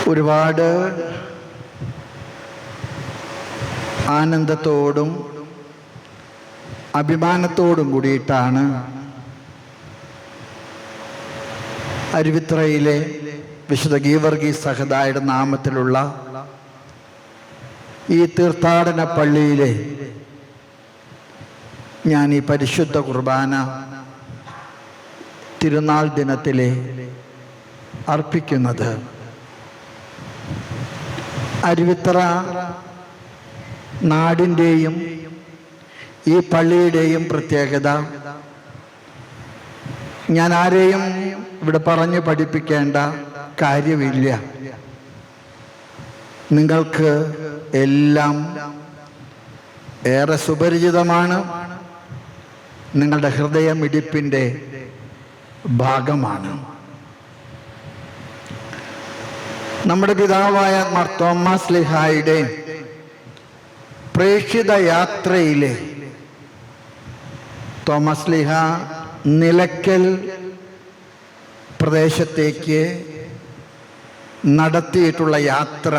ഒരുപാട് ആനന്ദത്തോടും അഭിമാനത്തോടും കൂടിയിട്ടാണ് അരുവിത്രയിലെ വിശുദ്ധ ഗീവർഗീസ് സഹദായുടെ നാമത്തിലുള്ള ഈ തീർത്ഥാടന പള്ളിയിലെ ഞാൻ ഈ പരിശുദ്ധ കുർബാന തിരുനാൾ ദിനത്തിലെ അർപ്പിക്കുന്നത്. അരുവിത്ര നാടിൻ്റെയും ഈ പള്ളിയുടെയും പ്രത്യേകത ഞാൻ ആരെയും ഇവിടെ പറഞ്ഞു പഠിപ്പിക്കേണ്ട കാര്യമില്ല. നിങ്ങൾക്ക് എല്ലാം ഏറെ സുപരിചിതമാണ്. നിങ്ങളുടെ ഹൃദയമിടിപ്പിൻ്റെ ഭാഗമാണ്. നമ്മുടെ പിതാവായ മാർ തോമസ് ശ്ലീഹായുടെ പ്രേക്ഷിത യാത്രയിലെ തോമസ് ശ്ലീഹ നിലയ്ക്കൽ പ്രദേശത്തേക്ക് നടത്തിയിട്ടുള്ള യാത്ര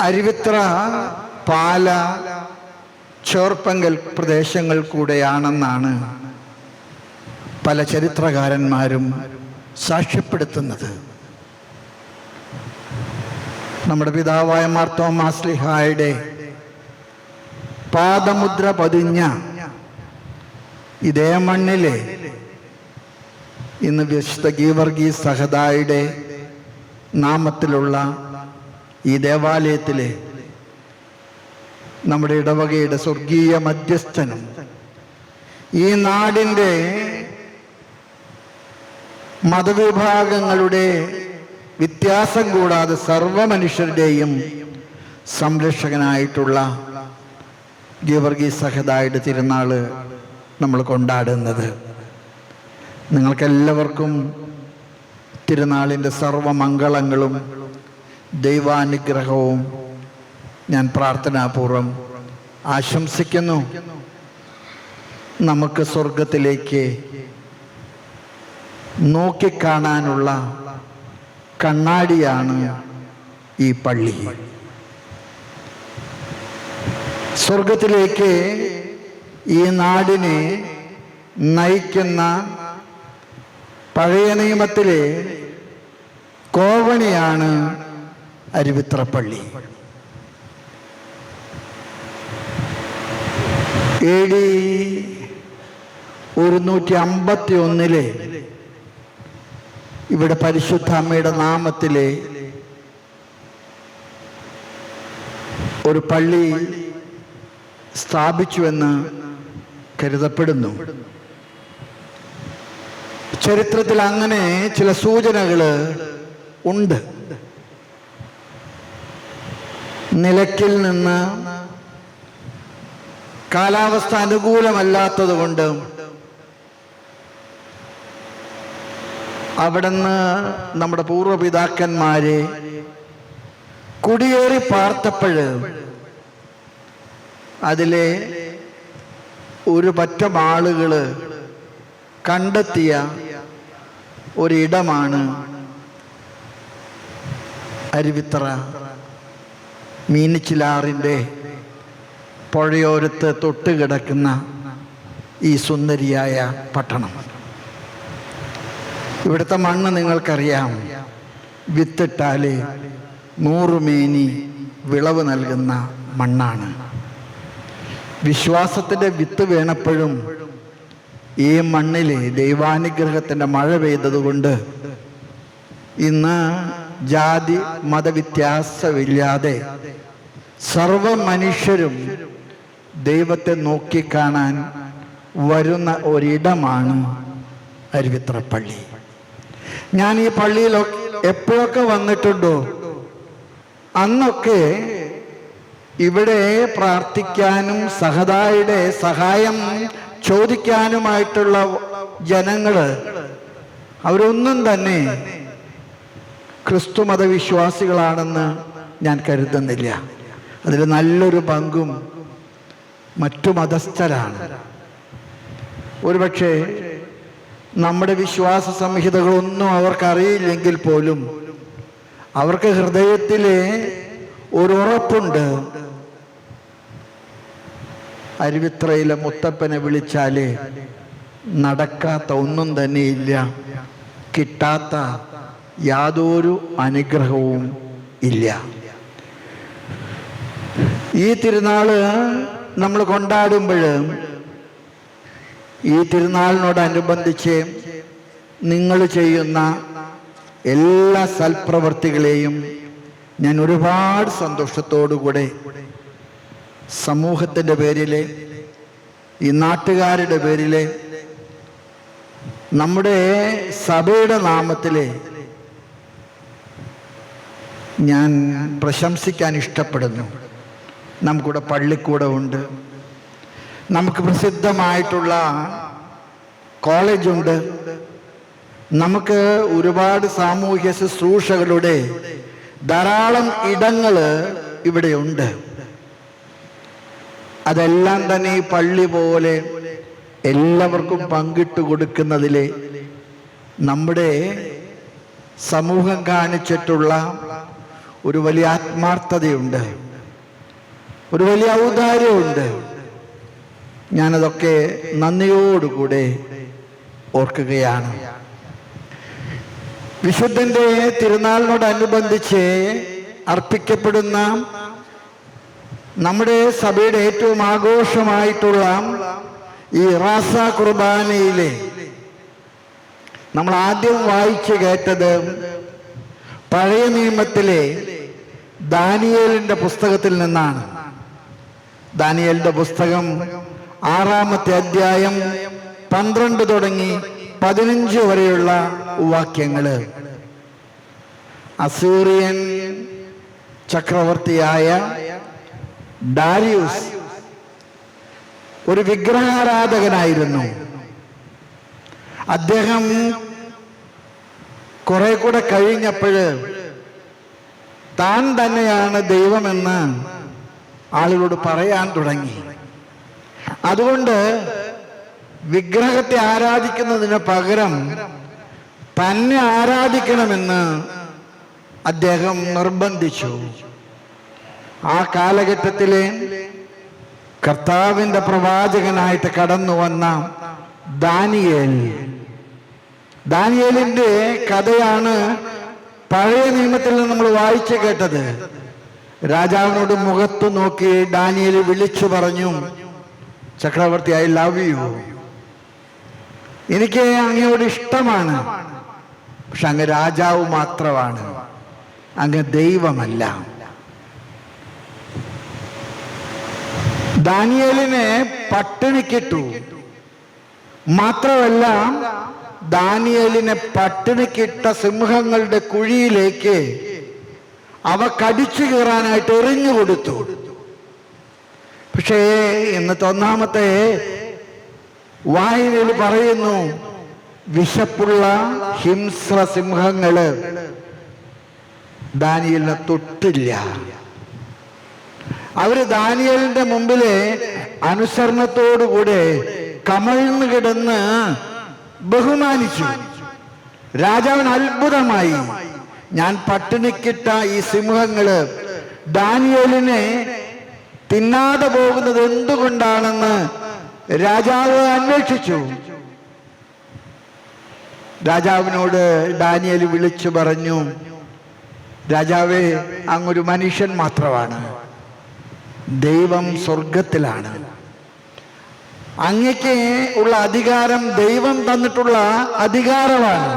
അരുവിത്ര, പാല, ചോർപ്പങ്കൽ പ്രദേശങ്ങൾ കൂടെയാണെന്നാണ് പല ചരിത്രകാരന്മാരും സാക്ഷ്യപ്പെടുത്തുന്നത്. നമ്മുടെ പിതാവായ മാർ തോമസ് ശ്ലീഹായുടെ പാദമുദ്ര പതിഞ്ഞ ഇതേ മണ്ണിലെ ഇന്ന് വിശുദ്ധ ഗീവർഗീസ് സഹദായുടെ നാമത്തിലുള്ള ഈ ദേവാലയത്തിലെ നമ്മുടെ ഇടവകയുടെ സ്വർഗീയ മധ്യസ്ഥനും ഈ നാടിൻ്റെ മതവിഭാഗങ്ങളുടെ വ്യത്യാസം കൂടാതെ സർവ മനുഷ്യരുടെയും സംരക്ഷകനായിട്ടുള്ള ഗീവർഗീസ് സഹദായുടെ തിരുനാള് നമ്മൾ കൊണ്ടാടുന്നത്. നിങ്ങൾക്കെല്ലാവർക്കും തിരുനാളിൻ്റെ സർവമംഗളങ്ങളും ദൈവാനുഗ്രഹവും ഞാൻ പ്രാർത്ഥനാപൂർവം ആശംസിക്കുന്നു. നമുക്ക് സ്വർഗത്തിലേക്ക് നോക്കിക്കാണാനുള്ള കണ്ണാടിയാണ് ഈ പള്ളി. സ്വർഗത്തിലേക്ക് ഈ നാടിനെ നയിക്കുന്ന പഴയ നിയമത്തിലെ കോവണിയാണ് അരുവിത്ര പള്ളി. AD 151 ഇവിടെ പരിശുദ്ധ അമ്മയുടെ നാമത്തിലെ ഒരു പള്ളി സ്ഥാപിച്ചുവെന്ന് കരുതപ്പെടുന്നു. ചരിത്രത്തിൽ അങ്ങനെ ചില സൂചനകൾ ഉണ്ട്. നിലയ്ക്കൽ നിന്ന് കാലാവസ്ഥ അനുകൂലമല്ലാത്തത് കൊണ്ട് അവിടുന്ന് നമ്മുടെ പൂർവ്വപിതാക്കന്മാരെ കുടിയേറി പാർത്തപ്പോൾ അതിലെ ഒരു പറ്റം ആളുകൾ കണ്ടെത്തിയ ഒരിടമാണ് അരുവിത്ര. മീനച്ചിലാറിൻ്റെ പുഴയോരത്ത് തൊട്ടുകിടക്കുന്ന ഈ സുന്ദരിയായ പട്ടണം. ഇവിടുത്തെ മണ്ണ് നിങ്ങൾക്കറിയാം. വിത്തിട്ടാൽ 100 മേനി വിളവ് നൽകുന്ന മണ്ണാണ്. വിശ്വാസത്തിൻ്റെ വിത്ത് വീണപ്പോഴും ഈ മണ്ണിൽ ദൈവാനുഗ്രഹത്തിൻ്റെ മഴ പെയ്തതുകൊണ്ട് ഇന്ന് ജാതി മതവ്യത്യാസമില്ലാതെ സർവ മനുഷ്യരും ദൈവത്തെ നോക്കിക്കാണാൻ വരുന്ന ഒരിടമാണ് അരുവിത്ര പള്ളി. ഞാൻ ഈ പള്ളിയിൽ എപ്പോഴൊക്കെ വന്നിട്ടുണ്ടോ അന്നൊക്കെ ഇവിടെ പ്രാർത്ഥിക്കാനും സഹദായുടെ സഹായം ചോദിക്കാനുമായിട്ടുള്ള ജനങ്ങൾ അവരൊന്നും തന്നെ ക്രിസ്തു മതവിശ്വാസികളാണെന്ന് ഞാൻ കരുതുന്നില്ല. അതിൽ നല്ലൊരു പങ്കും മറ്റു മതസ്ഥരാണ്. ഒരുപക്ഷെ നമ്മുടെ വിശ്വാസ സംഹിതകളൊന്നും അവർക്കറിയില്ലെങ്കിൽ പോലും അവർക്ക് ഹൃദയത്തിലെ ഒരു ഉറപ്പുണ്ട്. അരുവിത്രയിലെ മുത്തപ്പനെ വിളിച്ചാല് നടക്കാത്ത ഒന്നും തന്നെയില്ല, കിട്ടാത്ത യാതൊരു അനുഗ്രഹവും ഇല്ല. ഈ തിരുനാള് നമ്മൾ കൊണ്ടാടുമ്പോൾ ഈ തിരുനാളിനോടനുബന്ധിച്ച് നിങ്ങൾ ചെയ്യുന്ന എല്ലാ സൽപ്രവർത്തികളെയും ഞാൻ ഒരുപാട് സന്തോഷത്തോടുകൂടെ സമൂഹത്തിൻ്റെ പേരിൽ, ഈ നാട്ടുകാരുടെ പേരിൽ, നമ്മുടെ സഭയുടെ നാമത്തിൽ ഞാൻ പ്രശംസിക്കാൻ ഇഷ്ടപ്പെടുന്നു. നമുക്കിവിടെ പള്ളിക്കൂടമുണ്ട്, നമുക്ക് പ്രസിദ്ധമായിട്ടുള്ള കോളേജുണ്ട്, നമുക്ക് ഒരുപാട് സാമൂഹ്യ ശുശ്രൂഷകളുടെ ധാരാളം ഇടങ്ങൾ ഇവിടെയുണ്ട്. അതെല്ലാം തന്നെ ഈ പള്ളി പോലെ എല്ലാവർക്കും പങ്കിട്ട് കൊടുക്കുന്നതിൽ നമ്മുടെ സമൂഹം കാണിച്ചിട്ടുള്ള ഒരു വലിയ ആത്മാർത്ഥതയുണ്ട്, ഒരു വലിയ ഔദാര്യമുണ്ട്. ഞാനതൊക്കെ നന്ദിയോടുകൂടെ ഓർക്കുകയാണ്. വിശുദ്ധന്റെ തിരുനാളിനോടനുബന്ധിച്ച് അർപ്പിക്കപ്പെടുന്ന നമ്മുടെ സഭയുടെ ഏറ്റവും ആഘോഷമായിട്ടുള്ള ഈ റാസ കുർബാനയിലെ നമ്മൾ ആദ്യം വായിച്ചു കേട്ടത് പഴയ നിയമത്തിലെ ദാനിയേലിന്റെ പുസ്തകത്തിൽ നിന്നാണ്. ദാനിയേലിന്റെ പുസ്തകം 6-ാമത്തെ അധ്യായം 12 തുടങ്ങി 15 വരെയുള്ള വാക്യങ്ങള്. അസീറിയൻ ചക്രവർത്തിയായ ഡാരിയൂസ് ഒരു വിഗ്രഹാരാധകനായിരുന്നു. അദ്ദേഹം കുറെ കൂടെ കഴിഞ്ഞപ്പോഴ് താൻ തന്നെയാണ് ദൈവമെന്ന് ആളുകളോട് പറയാൻ തുടങ്ങി. അതുകൊണ്ട് വിഗ്രഹത്തെ ആരാധിക്കുന്നതിന് പകരം തന്നെ ആരാധിക്കണമെന്ന് അദ്ദേഹം നിർബന്ധിച്ചു. ആ കാലഘട്ടത്തിലെ കർത്താവിന്റെ പ്രവാചകനായിട്ട് കടന്നു വന്ന ദാനിയേലിന്റെ കഥയാണ് പഴയ നിയമത്തിൽ നിന്ന് നമ്മൾ വായിച്ചു കേട്ടത്. രാജാവിനോട് മുഖത്ത് നോക്കി ദാനിയേൽ വിളിച്ചു പറഞ്ഞു, ചക്രവർത്തി, ഐ ലവ് യു, എനിക്ക് അങ്ങയോട് ഇഷ്ടമാണ്, പക്ഷെ അങ്ങ് രാജാവ് മാത്രമാണ്, അങ്ങ് ദൈവമല്ല. ദാനിയേലിനെ പട്ടിണിക്കിട്ടു. മാത്രമല്ല, ദാനിയേലിനെ പട്ടിണിക്കിട്ട സിംഹങ്ങളുടെ കുഴിയിലേക്ക് അവ കടിച്ചു കീറാനായിട്ട് എറിഞ്ഞു കൊടുത്തു. പക്ഷേ ഇന്നത്തെ 1-ാമത്തെ വായനയിൽ പറയുന്നു, വിശപ്പുള്ള ഹിംസ്ര സിംഹങ്ങള് ദാനിയേലിനെ തൊട്ടില്ല. അവര് ദാനിയേലിന്റെ മുമ്പിലെ അനുസരണത്തോടുകൂടെ കമഴ്ന്നു കിടന്ന് ബഹുമാനിച്ചു. രാജാവിന് അത്ഭുതമായി. ഞാൻ പട്ടിണിക്കിട്ട ഈ സിംഹങ്ങള് ദാനിയേലിനെ തിന്നാതെ പോകുന്നത് എന്തുകൊണ്ടാണെന്ന് രാജാവ് അന്വേഷിച്ചു. രാജാവിനോട് ദാനിയേൽ വിളിച്ചു പറഞ്ഞു, രാജാവേ, അങ്ങൊരു മനുഷ്യൻ മാത്രമാണ്, ദൈവം സ്വർഗത്തിലാണ്. അങ്ങക്ക് ഉള്ള അധികാരം ദൈവം തന്നിട്ടുള്ള അധികാരമാണ്.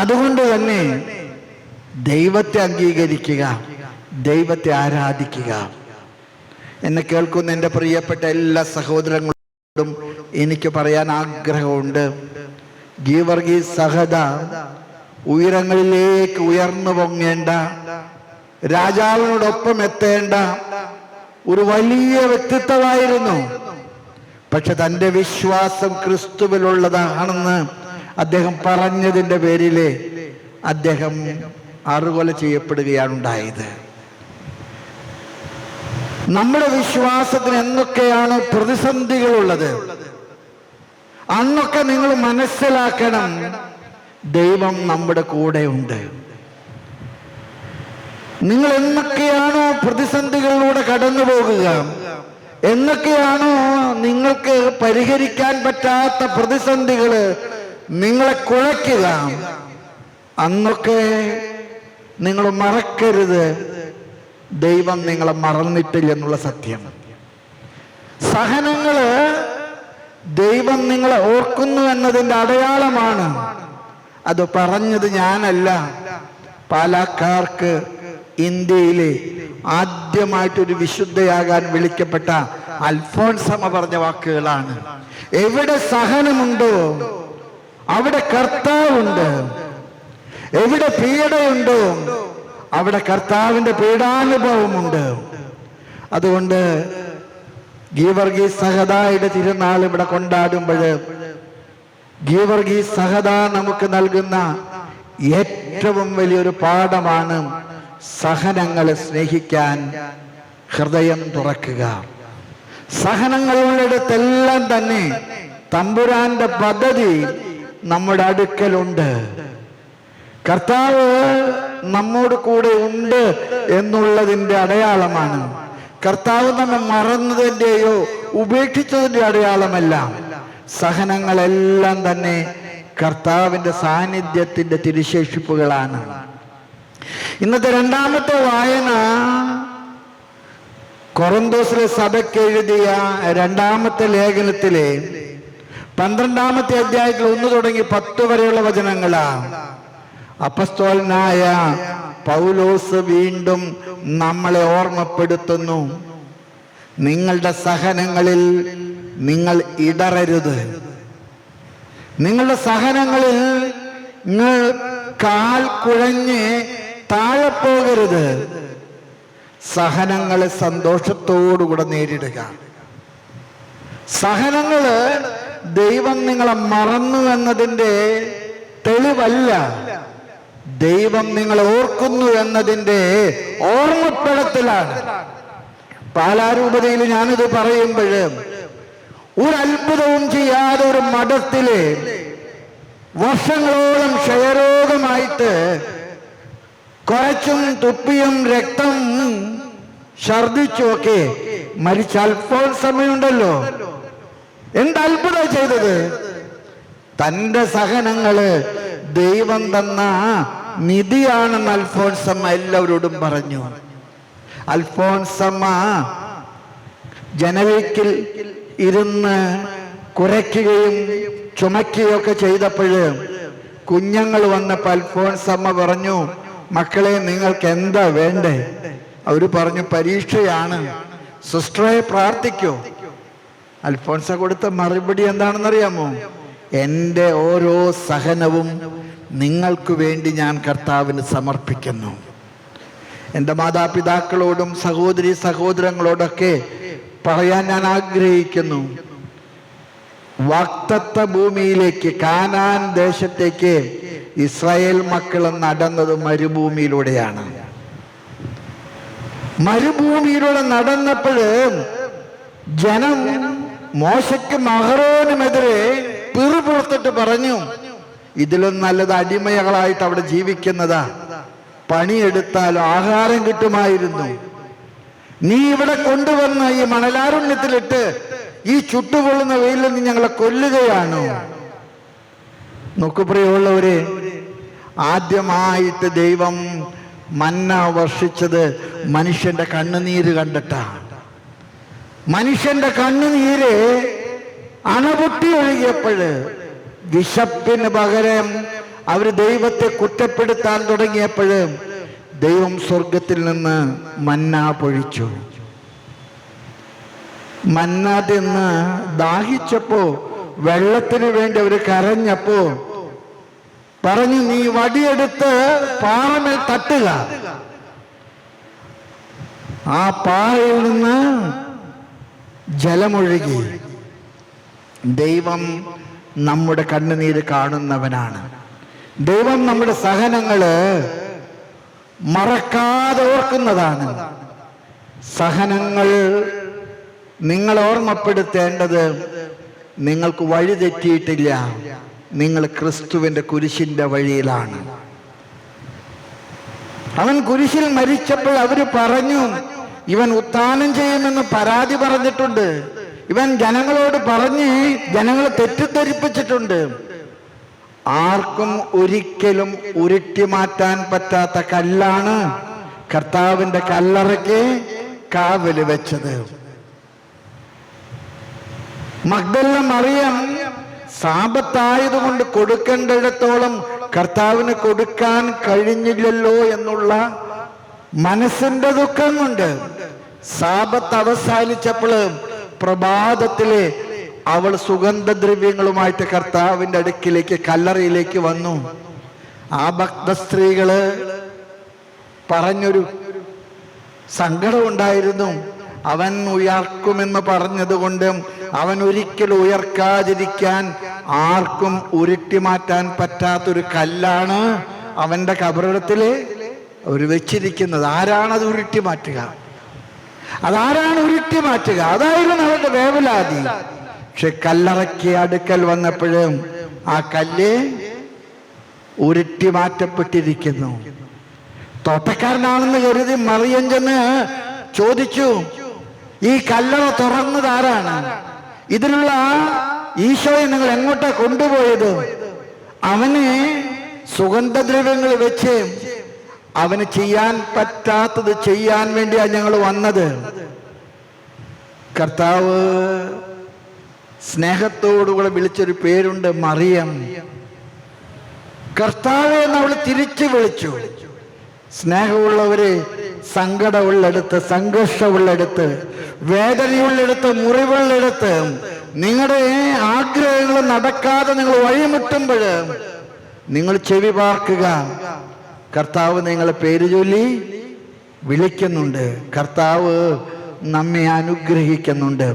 അതുകൊണ്ട് തന്നെ ദൈവത്തെ അംഗീകരിക്കുക, ദൈവത്തെ ആരാധിക്കുക. എന്നെ കേൾക്കുന്ന എൻ്റെ പ്രിയപ്പെട്ട എല്ലാ സഹോദരങ്ങളോടും എനിക്ക് പറയാൻ ആഗ്രഹമുണ്ട്. ഗീവർഗീസ് സഹദ ഉയരങ്ങളിലേക്ക് ഉയർന്നു പൊങ്ങേണ്ട, രാജാവിനോടൊപ്പം എത്തേണ്ട ഒരു വലിയ വ്യക്തിത്വമായിരുന്നു. പക്ഷെ തൻ്റെ വിശ്വാസം ക്രിസ്തുവിലുള്ളതാണെന്ന് അദ്ദേഹം പറഞ്ഞതിൻ്റെ പേരിൽ അദ്ദേഹം അറുകൊല ചെയ്യപ്പെടുകയാണ് ഉണ്ടായത്. നമ്മുടെ വിശ്വാസത്തിന് എന്തൊക്കെയാണ് പ്രതിസന്ധികളുള്ളത്, അന്നൊക്കെ നിങ്ങൾ മനസ്സിലാക്കണം, ദൈവം നമ്മുടെ കൂടെ ഉണ്ട്. നിങ്ങൾ എന്നൊക്കെയാണോ പ്രതിസന്ധികളിലൂടെ കടന്നു പോകുക, എന്നൊക്കെയാണോ നിങ്ങൾക്ക് പരിഹരിക്കാൻ പറ്റാത്ത പ്രതിസന്ധികൾ നിങ്ങളെ കുഴയ്ക്കുക, അന്നൊക്കെ നിങ്ങൾ മറക്കരുത്, ദൈവം നിങ്ങളെ മറന്നിട്ടില്ല എന്നുള്ള സത്യം. സഹനങ്ങള് ദൈവം നിങ്ങളെ ഓർക്കുന്നു എന്നതിൻ്റെ അടയാളമാണ്. അത് പറഞ്ഞത് ഞാനല്ല, പാലക്കാർക്ക് ഇന്ത്യയിലെ ആദ്യമായിട്ടൊരു വിശുദ്ധയാകാൻ വിളിക്കപ്പെട്ട അൽഫോൻസമ്മ പറഞ്ഞ വാക്കുകളാണ്. എവിടെ സഹനമുണ്ടോ അവിടെ കർത്താവുണ്ട്, എവിടെ പീഡയുണ്ടോ അവിടെ കർത്താവിന്റെ പീഡാനുഭവമുണ്ട്. അതുകൊണ്ട് ഗീവർഗീസ് സഹദായുടെ തിരുനാൾ ഇവിടെ കൊണ്ടാടുമ്പോൾ ഗീവർഗീസ് സഹദ നമുക്ക് നൽകുന്ന ഏറ്റവും വലിയൊരു പാഠമാണ് സഹനങ്ങളെ സ്നേഹിക്കാൻ ഹൃദയം തുറക്കുക. സഹനങ്ങളുള്ളിടത്തെല്ലാം തന്നെ തമ്പുരാന്റെ പദ്ധതി നമ്മുടെ അടുക്കലുണ്ട്. കർത്താവ് നമ്മോട് കൂടെ ഉണ്ട് എന്നുള്ളതിൻ്റെ അടയാളമാണ്. കർത്താവ് നമ്മെ മറന്നതിൻ്റെയോ ഉപേക്ഷിച്ചതിൻ്റെ അടയാളമല്ല. സഹനങ്ങളെല്ലാം തന്നെ കർത്താവിൻ്റെ സാന്നിധ്യത്തിൻ്റെ തിരുശേഷിപ്പുകളാണ്. ഇന്നത്തെ രണ്ടാമത്തെ വായന കൊറിന്തോസിലെ സഭയ്ക്ക് എഴുതിയ രണ്ടാമത്തെ ലേഖനത്തിലെ 12-ാമത്തെ അധ്യായത്തിൽ 1 തുടങ്ങി 10 വരെയുള്ള വചനങ്ങളാണ്. അപ്പസ്തോലനായ പൗലോസ് വീണ്ടും നമ്മളെ ഓർമ്മപ്പെടുത്തുന്നു, നിങ്ങളുടെ സഹനങ്ങളിൽ നിങ്ങൾ ഇടറരുത്. നിങ്ങളുടെ സഹനങ്ങളിൽ നിങ്ങൾ കാൽ കുഴഞ്ഞ് താഴെ പോകരുത്. സഹനങ്ങളെ സന്തോഷത്തോടുകൂടെ നേരിടുക. സഹനങ്ങള് ദൈവം നിങ്ങളെ മറന്നു എന്നതിൻ്റെ തെളിവല്ല, ദൈവം നിങ്ങളെ ഓർക്കുന്നു എന്നതിൻ്റെ ഓർമ്മപ്പെടുത്തലാണ്. പാലാരൂപതയിൽ ഞാനിത് പറയുമ്പോൾ ഒരു അത്ഭുതവും ചെയ്യാതെ ഒരു മഠത്തില് വർഷങ്ങളോളം ക്ഷയരോഗമായിട്ട് കുറച്ചും തുപ്പിയും രക്തം ഛർദിച്ചുമൊക്കെ മരിച്ച അൽഫോൻസമ്മയുണ്ടല്ലോ, എന്ത് അത്ഭുതം ചെയ്തത്! തന്റെ സഹനങ്ങള് ദൈവം തന്ന നിധിയാണെന്ന് അൽഫോൻസമ്മ എല്ലാവരോടും പറഞ്ഞു. അൽഫോൻസമ്മ ജനവീക്കിൽ ഇരുന്ന് കുരയ്ക്കുകയും ചുമക്കുകയൊക്കെ ചെയ്തപ്പോഴ് കുഞ്ഞുങ്ങൾ വന്നപ്പോൾ അൽഫോൻസമ്മ പറഞ്ഞു, മക്കളെ നിങ്ങൾക്ക് എന്താ വേണ്ടേ? അവര് പറഞ്ഞു, പരീക്ഷയാണ്, സിസ്റ്ററെ പ്രാർത്ഥിക്കോ. അൽഫോൻസ കൊടുത്ത മറുപടി എന്താണെന്നറിയാമോ? എൻ്റെ ഓരോ സഹനവും നിങ്ങൾക്ക് വേണ്ടി ഞാൻ കർത്താവിന് സമർപ്പിക്കുന്നു. എൻ്റെ മാതാപിതാക്കളോടും സഹോദരി സഹോദരങ്ങളോടൊക്കെ പറയാൻ ഞാൻ ആഗ്രഹിക്കുന്നു, വാഗ്ദത്ത ഭൂമിയിലേക്ക്, കാനാൻ ദേശത്തേക്ക് ഇസ്രായേൽ മക്കൾ നടന്നത് മരുഭൂമിയിലൂടെയാണ്. മരുഭൂമിയിലൂടെ നടന്നപ്പോഴ് ജനം മോശയ്ക്കും അഹരോനുമെതിരെ പിറുപുറത്തിട്ട് പറഞ്ഞു, ഇതിലും നല്ലത് അടിമകളായിട്ട് അവിടെ ജീവിക്കുന്നതാ, പണിയെടുത്താൽ ആഹാരം കിട്ടുമായിരുന്നു. നീ ഇവിടെ കൊണ്ടുവന്ന ഈ മണലാരുണ്യത്തിലിട്ട് ഈ ചുട്ടുകൊള്ളുന്ന വെയിലിൽ നിന്ന് ഞങ്ങളെ കൊല്ലുകയാണോ? നോക്കു പ്രിയമുള്ളവരെ, ആദ്യമായിട്ട് ദൈവം മന്ന വർഷിച്ചത് മനുഷ്യന്റെ കണ്ണുനീര് കണ്ടിട്ടാണ്. മനുഷ്യന്റെ കണ്ണുനീര് അണപൊട്ടി ഒഴുകിയപ്പോഴ്, വിശപ്പിന് പകരം അവര് ദൈവത്തെ കുറ്റപ്പെടുത്താൻ തുടങ്ങിയപ്പോഴ് ദൈവം സ്വർഗത്തിൽ നിന്ന് മന്ന പൊഴിച്ചു. മന്ന തിന്ന് ദാഹിച്ചപ്പോ, വെള്ളത്തിന് വേണ്ടി അവര് കരഞ്ഞപ്പോ പറഞ്ഞു, നീ വടിയെടുത്ത് പാറമേൽ തട്ടുക. ആ പാറയിൽ നിന്ന് ജലമൊഴുകി. ദൈവം നമ്മുടെ കണ്ണുനീര് കാണുന്നവനാണ്. ദൈവം നമ്മുടെ സഹനങ്ങള് മറക്കാതെ ഓർക്കുന്നതാണ്. സഹനങ്ങൾ നിങ്ങൾ ഓർമ്മപ്പെടുത്തേണ്ടത് നിങ്ങൾക്ക് വഴി തെറ്റിയിട്ടില്ല, നിങ്ങൾ ക്രിസ്തുവിൻ്റെ കുരിശിൻ്റെ വഴിയിലാണ്. അവൻ കുരിശിൽ മരിച്ചപ്പോൾ അവര് പറഞ്ഞു, ഇവൻ ഉത്ഥാനം ചെയ്യുമെന്ന് പരാതി പറഞ്ഞിട്ടുണ്ട്, ഇവൻ ജനങ്ങളോട് പറഞ്ഞ് ജനങ്ങളെ തെറ്റിദ്ധരിപ്പിച്ചിട്ടുണ്ട്. ആർക്കും ഒരിക്കലും ഉരുട്ടി മാറ്റാൻ പറ്റാത്ത കല്ലാണ് കർത്താവിന്റെ കല്ലറയ്ക്ക് കാവല് വെച്ചത്. മഗ്ദല മറിയം സാപത്തായതുകൊണ്ട് കൊടുക്കേണ്ടിടത്തോളം കർത്താവിന് കൊടുക്കാൻ കഴിഞ്ഞില്ലല്ലോ എന്നുള്ള മനസ്സിന്റെ ദുഃഖം കൊണ്ട് സാപത്ത് അവസാനിച്ചപ്പോൾ പ്രഭാതത്തിലെ അവൾ സുഗന്ധദ്രവ്യങ്ങളുമായിട്ട് കർത്താവിന്റെ അടുക്കിലേക്ക് കല്ലറയിലേക്ക് വന്നു. ആ ഭക്ത സ്ത്രീകള് പറഞ്ഞൊരു സങ്കടം ഉണ്ടായിരുന്നു. അവൻ ഉയർക്കുമെന്ന് പറഞ്ഞതുകൊണ്ട് അവൻ ഒരിക്കലും ഉയർക്കാതിരിക്കാൻ ആർക്കും ഉരുട്ടി മാറ്റാൻ പറ്റാത്തൊരു കല്ലാണ് അവന്റെ കബറിടത്തില് അവർ വെച്ചിരിക്കുന്നത്. ആരാണത് ഉരുട്ടി മാറ്റുക? അതാരാണ് ഉരുട്ടി മാറ്റുക? അതായിരുന്നു അവരുടെ വേവലാതി. പക്ഷെ കല്ലറയ്ക്ക് അടുക്കൽ വന്നപ്പോഴും ആ കല്ല് ഉരുട്ടി മാറ്റപ്പെട്ടിരിക്കുന്നു. തോട്ടക്കാരനാണെന്ന് കരുതി മറിയം ചെന്ന് ചോദിച്ചു, ഈ കല്ലറ തുറന്നത് ആരാണ്? ഇതിലുള്ള ഈശോയെ നിങ്ങൾ എങ്ങോട്ടാ കൊണ്ടുപോയത്? അവന് സുഗന്ധദ്രവ്യങ്ങൾ വെച്ച് അവന് ചെയ്യാൻ പറ്റാത്തത് ചെയ്യാൻ വേണ്ടിയാണ് ഞങ്ങൾ വന്നത്. കർത്താവ് സ്നേഹത്തോടുകൂടെ വിളിച്ചൊരു പേരുണ്ട്, മറിയം. കർത്താവ് എന്ന് അവൾ തിരിച്ചു വിളിച്ചു. സ്നേഹമുള്ളവരെ, സങ്കടമുള്ളിടത്ത്, സംഘർഷമുള്ളിടത്ത്, വേദനയുള്ളിടത്ത്, മുറിവുള്ളിടത്ത്, നിങ്ങളുടെ ആഗ്രഹങ്ങൾ നടക്കാതെ നിങ്ങൾ വഴിമുട്ടുമ്പോൾ നിങ്ങൾ ചെവി പാർക്കുക. കർത്താവ് നിങ്ങളെ പേര് ചൊല്ലി വിളിക്കുന്നുണ്ട്. കർത്താവ് നമ്മെ അനുഗ്രഹിക്കുന്നുണ്ട്.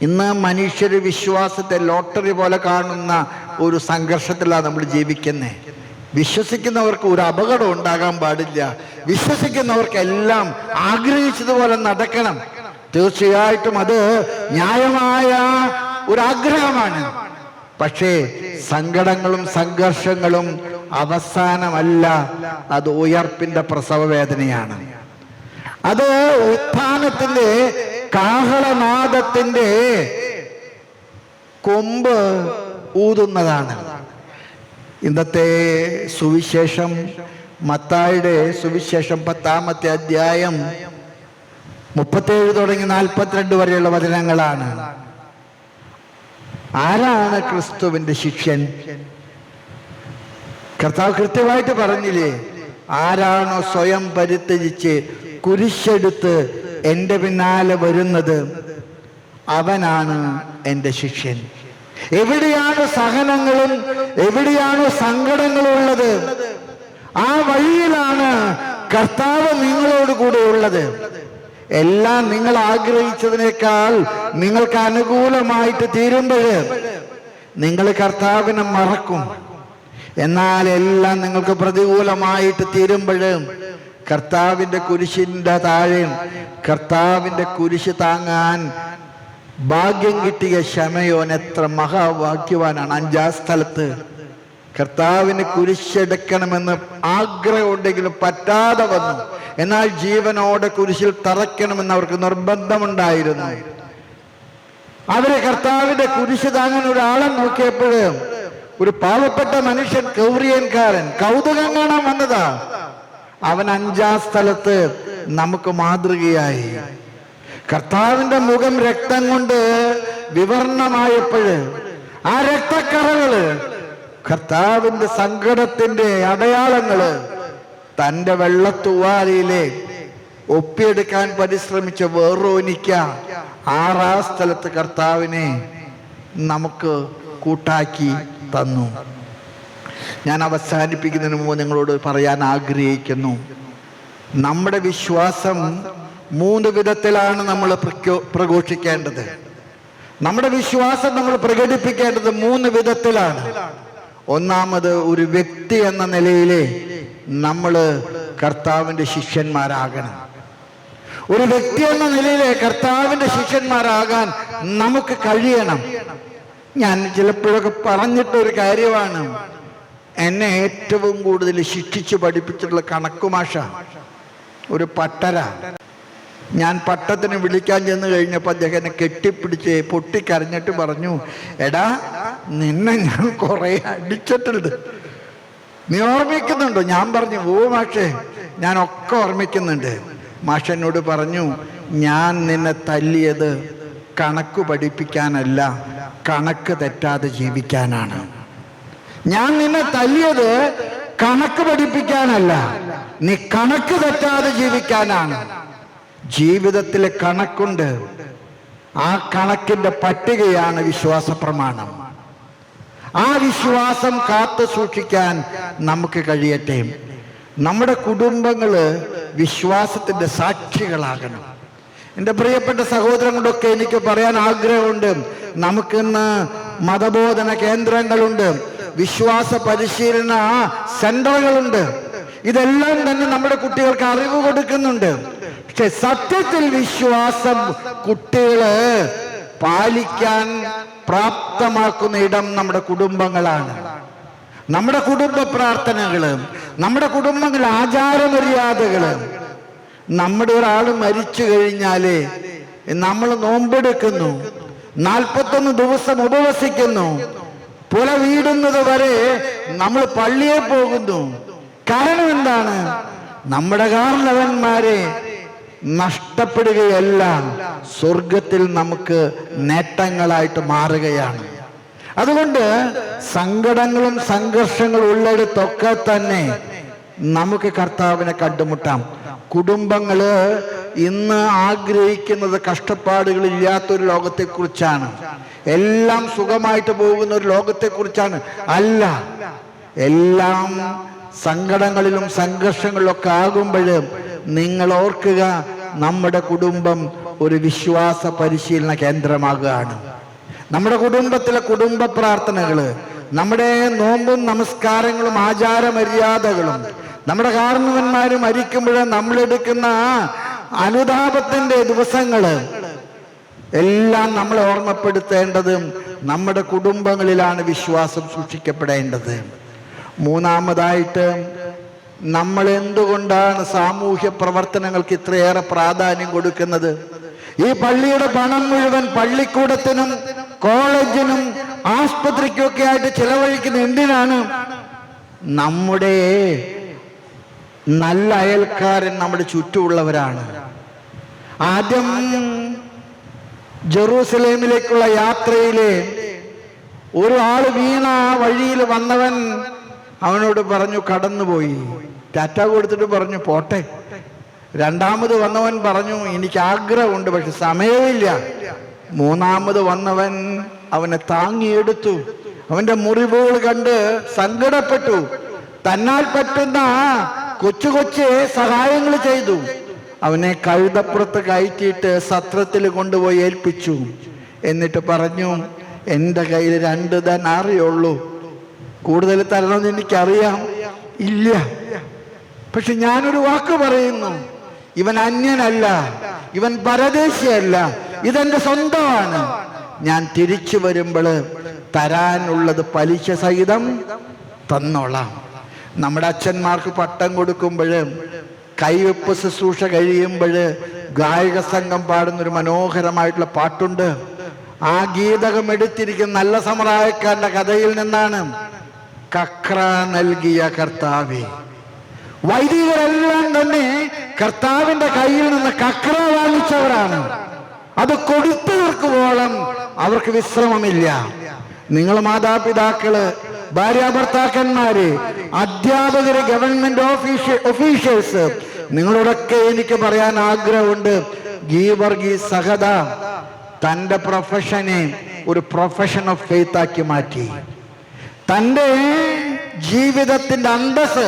ഇന്ന് മനുഷ്യര് വിശ്വാസത്തെ ലോട്ടറി പോലെ കാണുന്ന ഒരു സംഘർഷത്തിലാണ് നമ്മൾ ജീവിക്കുന്നത്. വിശ്വസിക്കുന്നവർക്ക് ഒരു അപകടം ഉണ്ടാകാൻ പാടില്ല. വിശ്വസിക്കുന്നവർക്കെല്ലാം ആഗ്രഹിച്ചതുപോലെ നടക്കണം. തീർച്ചയായിട്ടും അത് ന്യായമായ ഒരാഗ്രഹമാണ്. പക്ഷേ സങ്കടങ്ങളും സംഘർഷങ്ങളും അവസാനമല്ല, അത് ഉയർപ്പിന്റെ പ്രസവ വേദനയാണ്. അത് ഉത്ഥാനത്തിന്റെ കാഹളനാദത്തിന്റെ കൊമ്പ് ഊതുന്നതാണ്. ഇന്നത്തെ സുവിശേഷം മത്തായിയുടെ സുവിശേഷം 10-ാമത്തെ അധ്യായം 37 തുടങ്ങി 42 വരെയുള്ള വചനങ്ങളാണ്. ആരാണ് ക്രിസ്തുവിന്റെ ശിഷ്യൻ? കർത്താവ് കൃത്യമായിട്ട് പറഞ്ഞില്ലേ, ആരാണോ സ്വയം പരിത്യജിച്ച് കുരിശെടുത്ത് എൻ്റെ പിന്നാലെ വരുന്നത് അവനാണ് എൻ്റെ ശിഷ്യൻ. എവിടെയാണ് സഹനങ്ങളും എവിടെയാണ് സങ്കടങ്ങളും ഉള്ളത്, ആ വഴിയിലാണ് കർത്താവ് നിങ്ങളോട് കൂടെ ഉള്ളത്. എല്ലാം നിങ്ങൾ ആഗ്രഹിച്ചതിനേക്കാൾ നിങ്ങൾക്ക് അനുകൂലമായിട്ട് തീരുമ്പോൾ നിങ്ങൾ കർത്താവിനെ മറക്കും. എന്നാൽ എല്ലാം നിങ്ങൾക്ക് പ്രതികൂലമായിട്ട് തീരുമ്പോഴും കർത്താവിന്റെ കുരിശിന്റെ താഴെ കർത്താവിന്റെ കുരിശ് താങ്ങാൻ ഭാഗ്യം കിട്ടിയ ശമയോൻ എത്ര മഹാഭാഗ്യവാനാണ്. 5-ാം സ്ഥലത്ത് കർത്താവിന് കുരിശെടുക്കണമെന്ന് ആഗ്രഹമുണ്ടെങ്കിലും പറ്റാതെ വന്നു. എന്നാൽ ജീവനോടെ കുരിശിൽ തറയ്ക്കണമെന്ന് അവർക്ക് നിർബന്ധമുണ്ടായിരുന്നു. അവരെ കർത്താവിന്റെ കുരിശ് താങ്ങാൻ ഒരാളെ നോക്കിയപ്പോഴും ഒരു പാവപ്പെട്ട മനുഷ്യൻ, കൗറിയൻകാരൻ, കൗതുകം കാണാൻ വന്നതാ. അവൻ 5-ാം സ്ഥലത്ത് നമുക്ക് മാതൃകയായി. കർത്താവിന്റെ മുഖം രക്തം കൊണ്ട് വിവർണമായപ്പോഴ് ആ രക്തക്കറകള്, കർത്താവിന്റെ സങ്കടത്തിന്റെ അടയാളങ്ങള് തന്റെ വെള്ളത്തുവാലയിലെ ഒപ്പിയെടുക്കാൻ പരിശ്രമിച്ച വേറോനിക്ക 6-ാം സ്ഥലത്ത് കർത്താവിനെ നമുക്ക് കൂട്ടാക്കി തന്നു. ഞാൻ അവസാനിപ്പിക്കുന്നതിന് മുമ്പ് നിങ്ങളോട് പറയാൻ ആഗ്രഹിക്കുന്നു, നമ്മുടെ വിശ്വാസം 3 വിധത്തിലാണ് നമ്മൾ പ്രഘോഷിക്കേണ്ടത്. നമ്മുടെ വിശ്വാസം നമ്മൾ പ്രകടിപ്പിക്കേണ്ടത് 3 വിധത്തിലാണ്. ഒന്നാമത്, ഒരു വ്യക്തി എന്ന നിലയിലെ നമ്മൾ കർത്താവിന്റെ ശിഷ്യന്മാരാകണം. ഒരു വ്യക്തി എന്ന നിലയിലെ കർത്താവിന്റെ ശിഷ്യന്മാരാകാൻ നമുക്ക് കഴിയണം. ഞാൻ ചിലപ്പോഴൊക്കെ പറഞ്ഞിട്ടൊരു കാര്യമാണ്, എന്നെ ഏറ്റവും കൂടുതൽ ശിക്ഷിച്ച് പഠിപ്പിച്ചിട്ടുള്ള കണക്കുമാഷ, ഒരു പട്ടര. ഞാൻ പട്ടത്തിന് വിളിക്കാൻ ചെന്ന് കഴിഞ്ഞപ്പോൾ അദ്ദേഹം എന്നെ കെട്ടിപ്പിടിച്ച് പൊട്ടിക്കരഞ്ഞിട്ട് പറഞ്ഞു, എടാ നിന്നെ ഞാൻ കുറെ അടിച്ചിട്ടുണ്ട്, നീ ഓർമ്മിക്കുന്നുണ്ടോ? ഞാൻ പറഞ്ഞു, ഓ മാഷേ ഞാനൊക്കെ ഓർമ്മിക്കുന്നുണ്ട്. മാഷ് എന്നോട് പറഞ്ഞു, ഞാൻ നിന്നെ തല്ലിയത് കണക്ക് പഠിപ്പിക്കാനല്ല, കണക്ക് തെറ്റാതെ ജീവിക്കാനാണ്. ഞാൻ നിന്നെ തല്ലിയത് കണക്ക് പഠിപ്പിക്കാനല്ല, നീ കണക്ക് തെറ്റാതെ ജീവിക്കാനാണ്. ജീവിതത്തിലെ കണക്കുണ്ട്, ആ കണക്കിന്റെ പട്ടികയാണ് വിശ്വാസ പ്രമാണം. ആ വിശ്വാസം കാത്തു സൂക്ഷിക്കാൻ നമുക്ക് കഴിയട്ടെ. നമ്മുടെ കുടുംബങ്ങള് വിശ്വാസത്തിന്റെ സാക്ഷികളാകണം. എൻ്റെ പ്രിയപ്പെട്ട സഹോദരങ്ങളൊക്കെ എനിക്ക് പറയാൻ ആഗ്രഹമുണ്ട്. നമുക്കിന്ന് മതബോധന കേന്ദ്രങ്ങളുണ്ട്, വിശ്വാസ പരിശീലന സെന്ററുകളുണ്ട്. ഇതെല്ലാം തന്നെ നമ്മുടെ കുട്ടികൾക്ക് അറിവ് കൊടുക്കുന്നുണ്ട്. പക്ഷെ സത്യത്തിൽ വിശ്വാസം കുട്ടികള് പാലിക്കാൻ പ്രാപ്തമാക്കുന്ന ഇടം നമ്മുടെ കുടുംബങ്ങളാണ്. നമ്മുടെ കുടുംബ പ്രാർത്ഥനകള്, നമ്മുടെ കുടുംബങ്ങൾ ആചാരമര്യാദകള്. നമ്മുടെ ഒരാൾ മരിച്ചു കഴിഞ്ഞാല് നമ്മൾ നോമ്പെടുക്കുന്നു, 41 ദിവസം ഉപവസിക്കുന്നു, പുല വീടുന്നത് വരെ നമ്മൾ പള്ളിയെ പോകുന്നു. കാരണം എന്താണ്? നമ്മുടെ കാരണവന്മാരെ നഷ്ടപ്പെടുകയല്ല, സ്വർഗത്തിൽ നമുക്ക് നേട്ടങ്ങളായിട്ട് മാറുകയാണ്. അതുകൊണ്ട് സങ്കടങ്ങളും സംഘർഷങ്ങളും ഉള്ളിടത്തൊക്കെ തന്നെ നമുക്ക് കർത്താവിനെ കണ്ടുമുട്ടാം. കുടുംബങ്ങള് ഇന്ന് ആഗ്രഹിക്കുന്നത് കഷ്ടപ്പാടുകളില്ലാത്തൊരു ലോകത്തെക്കുറിച്ചാണ്, എല്ലാം സുഖമായിട്ട് പോകുന്ന ഒരു ലോകത്തെക്കുറിച്ചാണ്. അല്ല, എല്ലാം സങ്കടങ്ങളിലും സംഘർഷങ്ങളിലൊക്കെ ആകുമ്പോഴും നിങ്ങൾ ഓർക്കുക, നമ്മുടെ കുടുംബം ഒരു വിശ്വാസ പരിശീലന കേന്ദ്രമാകുകയാണ്. നമ്മുടെ കുടുംബത്തിലെ കുടുംബ പ്രാർത്ഥനകള്, നമ്മുടെ നോമ്പും നമസ്കാരങ്ങളും ആചാരമര്യാദകളും, നമ്മുടെ കാരണവന്മാര് മരിക്കുമ്പോൾ നമ്മളെടുക്കുന്ന അനുതാപത്തിന്റെ ദിവസങ്ങള് എല്ലാം നമ്മളെ ഓർമ്മപ്പെടുത്തേണ്ടതും നമ്മുടെ കുടുംബങ്ങളിലാണ് വിശ്വാസം സൂക്ഷിക്കപ്പെടേണ്ടത്. മൂന്നാമതായിട്ട്, നമ്മൾ എന്തുകൊണ്ടാണ് സാമൂഹ്യ പ്രവർത്തനങ്ങൾക്ക് ഇത്രയേറെ പ്രാധാന്യം കൊടുക്കുന്നത്? ഈ പള്ളിയുടെ പണം മുഴുവൻ പള്ളിക്കൂടത്തിനും കോളേജിനും ആസ്പത്രിക്കും ഒക്കെ ആയിട്ട് ചെലവഴിക്കുന്ന എന്തിനാണ്? നമ്മുടെ നല്ല അയൽക്കാരൻ നമ്മുടെ ചുറ്റുമുള്ളവരാണ്. ആദ്യം ജെറൂസലേമിലേക്കുള്ള യാത്രയില് ഒരു ആള് വീണ വഴിയിൽ വന്നവൻ അവനോട് പറഞ്ഞു കടന്നുപോയി, ടാറ്റ കൊടുത്തിട്ട് പറഞ്ഞു പോട്ടെ. രണ്ടാമത് വന്നവൻ പറഞ്ഞു എനിക്ക് ആഗ്രഹമുണ്ട് പക്ഷെ സമയമില്ല. മൂന്നാമത് വന്നവൻ അവനെ താങ്ങിയെടുത്തു, അവന്റെ മുറിവുകൾ കണ്ട് സങ്കടപ്പെട്ടു, തന്നാൽ പറ്റുന്ന കൊച്ചു കൊച്ചു സഹായങ്ങൾ ചെയ്തു. അവനെ കഴുതപ്പുറത്ത് കയറ്റിയിട്ട് സത്രത്തിൽ കൊണ്ടുപോയി ഏൽപ്പിച്ചു. എന്നിട്ട് പറഞ്ഞു, എൻ്റെ കയ്യിൽ 2 ദനാറിയുള്ളൂ, കൂടുതൽ തരണമെന്ന് എനിക്കറിയാം. ഇല്ല, പക്ഷെ ഞാനൊരു വാക്ക് പറയുന്നു, ഇവൻ അന്യനല്ല, ഇവൻ പരദേശിയല്ല, ഇതെന്റെ സ്വന്തമാണ്. ഞാൻ തിരിച്ചു വരുമ്പോൾ തരാനുള്ളത് പലിശ സഹിതം തന്നോളാം. നമ്മുടെ അച്ഛന്മാർക്ക് പട്ടം കൊടുക്കുമ്പോൾ, കൈവെപ്പ് ശുശ്രൂഷ കഴിയുമ്പോൾ ഗായക സംഘം പാടുന്നൊരു മനോഹരമായിട്ടുള്ള പാട്ടുണ്ട്. ആ ഗീതകം എടുത്തിരിക്കുന്ന നല്ല സമറായക്കാരന്റെ കഥയിൽ നിന്നാണ്. കക്ര നൽകിയ കർത്താവേ. വൈദികരെല്ലാം തന്നെ കർത്താവിന്റെ കയ്യിൽ നിന്ന് കക്ര വാങ്ങിച്ചവരാണ്. അത് കൊടുത്തു തീർക്കുവോളം അവർക്ക് വിശ്രമമില്ല. നിങ്ങൾ മാതാപിതാക്കള്, ഭാര്യാഭർത്താക്കന്മാര്, അധ്യാപകര്, ഗവൺമെന്റ് ഒഫീഷ്യൽസ്, നിങ്ങളോടൊക്കെ എനിക്ക് പറയാൻ ആഗ്രഹമുണ്ട്. ഗീവർഗീസ് സഹദ തൻ്റെ പ്രൊഫഷനെ ഒരു പ്രൊഫഷൻ ഓഫ് ഫെയ്ത്ത് ആക്കി മാറ്റി. തൻ്റെ ജീവിതത്തിന്റെ അന്തസ്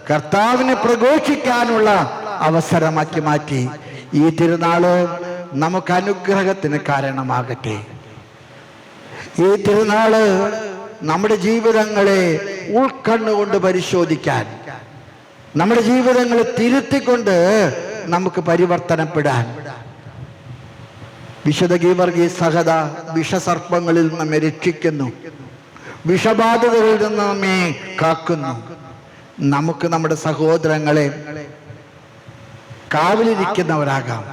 കർത്താവിനെ പ്രഘോഷിക്കാനുള്ള അവസരമാക്കി മാറ്റി. ഈ തിരുനാള് നമുക്ക് അനുഗ്രഹത്തിന് കാരണമാകട്ടെ. ഈ തിരുനാള് നമ്മുടെ ജീവിതങ്ങളെ ഉൾക്കണ്ണുകൊണ്ട് പരിശോധിക്കാൻ, നമ്മുടെ ജീവിതങ്ങളെ തിരുത്തിക്കൊണ്ട് നമുക്ക് പരിവർത്തനപ്പെടാൻ, വിശുദ്ധ ഗീവർഗീസ് സഹദ വിഷസർപ്പങ്ങളിൽ നമ്മെ രക്ഷിക്കുന്നു, വിഷബാധിതരിൽ നിന്ന് നമ്മെ കാക്കുന്നു. നമുക്ക് നമ്മുടെ സഹോദരങ്ങളെ കാവലിരിക്കുന്നവരാകാം.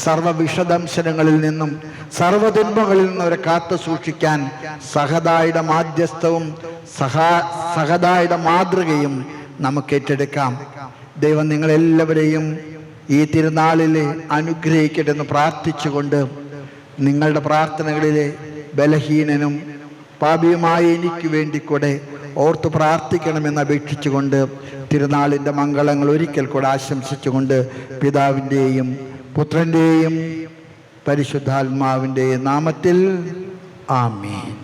സർവ വിഷദംശനങ്ങളിൽ നിന്നും സർവ്വതിന്മകളിൽ നിന്നും അവരെ കാത്തു സൂക്ഷിക്കാൻ സഹദായുടെ മാധ്യസ്ഥവും സഹദായുടെ മാതൃകയും നമുക്ക് ഏറ്റെടുക്കാം. ദൈവം നിങ്ങളെല്ലാവരെയും ഈ തിരുനാളിൽ അനുഗ്രഹിക്കട്ടെ എന്ന് പ്രാർത്ഥിച്ചുകൊണ്ട്, നിങ്ങളുടെ പ്രാർത്ഥനകളിലെ ബലഹീനനും പാപിയുമായ എനിക്ക് വേണ്ടി കൂടെ ഓർത്ത് പ്രാർത്ഥിക്കണമെന്ന് അപേക്ഷിച്ചുകൊണ്ട്, തിരുനാളിൻ്റെ മംഗളങ്ങൾ ഒരിക്കൽ കൂടെ ആശംസിച്ചുകൊണ്ട്, പിതാവിൻ്റെയും പുത്രൻ്റെയും പരിശുദ്ധാത്മാവിൻ്റെയും നാമത്തിൽ ആമേൻ.